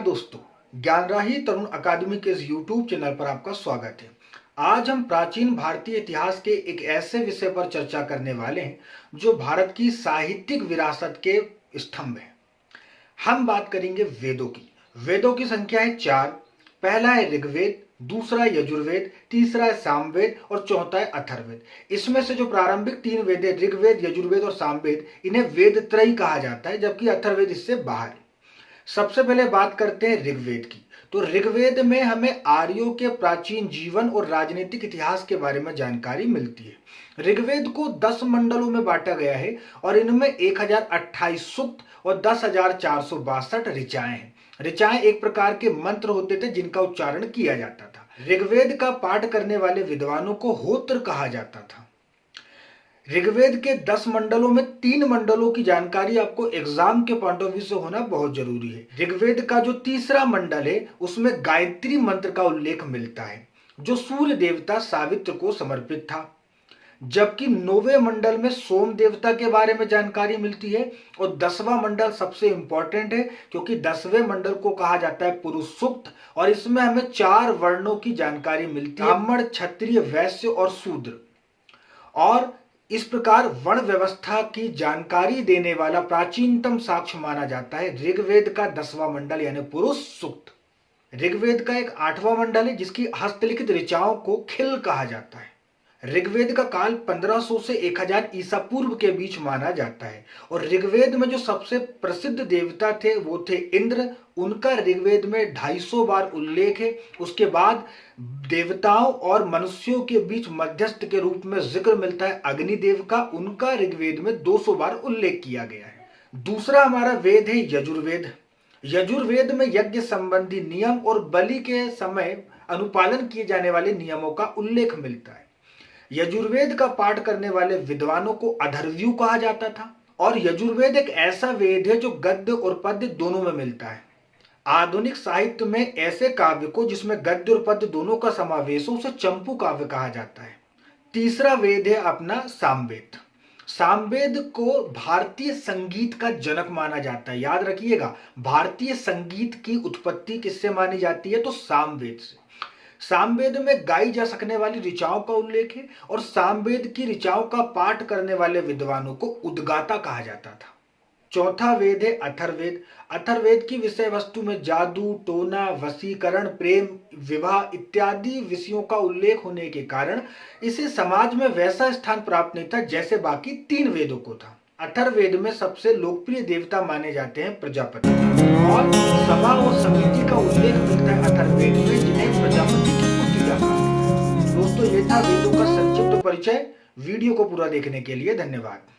दोस्तों, ज्ञानराही तरुण अकादमी के इस YouTube चैनल पर आपका स्वागत है। आज हम प्राचीन भारतीय इतिहास के एक ऐसे विषय पर चर्चा करने वाले हैं जो भारत की साहित्यिक विरासत के स्तंभ है। हम बात करेंगे वेदों की। वेदों की संख्या है 4। पहला है ऋग्वेद, दूसरा है यजुर्वेद, तीसरा है सामवेद और चौथा है अथर्ववेद। इसमें से जो प्रारंभिक 3 वेद है, ऋग्वेद, यजुर्वेद और सामवेद, इन्हें वेद त्रयी कहा जाता है, जबकि अथर्ववेद इससे बाहर है। सबसे पहले बात करते हैं ऋग्वेद की। तो ऋग्वेद में हमें आर्यों के प्राचीन जीवन और राजनीतिक इतिहास के बारे में जानकारी मिलती है। ऋग्वेद को 10 मंडलों में बांटा गया है और इनमें 1028 सूक्त और 10,462 ऋचाएं हैं। ऋचाएं एक प्रकार के मंत्र होते थे जिनका उच्चारण किया जाता था। ऋग्वेद का पाठ करने वाले विद्वानों को होत्र कहा जाता था। ऋग्वेद के 10 मंडलों में 3 मंडलों की जानकारी आपको एग्जाम के पॉइंट ऑफ व्यू से होना बहुत जरूरी है। ऋग्वेद का जो तीसरा मंडल है उसमें गायत्री मंत्र का उल्लेख मिलता है जो सूर्य देवता सावित्र को समर्पित था, जबकि 9वें मंडल में सोम देवता के बारे में जानकारी मिलती है और 10वां मंडल सबसे इंपॉर्टेंट है क्योंकि 10वें मंडल को कहा जाता है पुरुष सूक्त और इसमें हमें 4 वर्णों की जानकारी मिलती है, ब्राह्मण, क्षत्रिय, वैश्य और शूद्र। और इस प्रकार वर्ण व्यवस्था की जानकारी देने वाला प्राचीनतम साक्ष्य माना जाता है ऋग्वेद का 10वां मंडल यानी पुरुष सूक्त। ऋग्वेद का एक 8वां मंडल है जिसकी हस्तलिखित ऋचाओं को खिल कहा जाता है। ऋग्वेद का काल 1500 से 1000 ईसा पूर्व के बीच माना जाता है और ऋग्वेद में जो सबसे प्रसिद्ध देवता थे वो थे इंद्र। उनका ऋग्वेद में 250 बार उल्लेख है। उसके बाद देवताओं और मनुष्यों के बीच मध्यस्थ के रूप में जिक्र मिलता है अग्निदेव का। उनका ऋग्वेद में 200 बार उल्लेख किया गया है। दूसरा हमारा वेद है यजुर्वेद। यजुर्वेद में यज्ञ संबंधी नियम और बलि के समय अनुपालन किए जाने वाले नियमों का उल्लेख मिलता है। यजुर्वेद का पाठ करने वाले विद्वानों को अथर्वयु कहा जाता था और यजुर्वेद एक ऐसा वेद है जो गद्य और पद्य दोनों में मिलता है। आधुनिक साहित्य में ऐसे काव्य को जिसमें गद्य और पद्य दोनों का समावेश हो उसे चंपू काव्य कहा जाता है। तीसरा वेद है अपना सामवेद। सामवेद को भारतीय संगीत का जनक माना जाता है। याद रखिएगा, भारतीय संगीत की उत्पत्ति किससे मानी जाती है तो सामवेद से। सामवेद में गाई जा सकने वाली ऋचाओं का उल्लेख है और सामवेद की ऋचाओं का पाठ करने वाले विद्वानों को उद्गाता कहा जाता था। चौथा वेद है अथर्ववेद। अथर्ववेद की विषय वस्तु में जादू, टोना, वशीकरण, प्रेम, विवाह इत्यादि विषयों का उल्लेख होने के कारण इसे समाज में वैसा स्थान प्राप्त नहीं था जैसे बाकी 3 वेदों को था। अथर्ववेद में सबसे लोकप्रिय देवता माने जाते हैं प्रजापति और सभा और समिति का उल्लेख मिलता है अथर्ववेद में जिन्हें प्रजापति की पूजा जाता है। दोस्तों, ये था वेदों का संक्षिप्त परिचय। वीडियो को पूरा देखने के लिए धन्यवाद।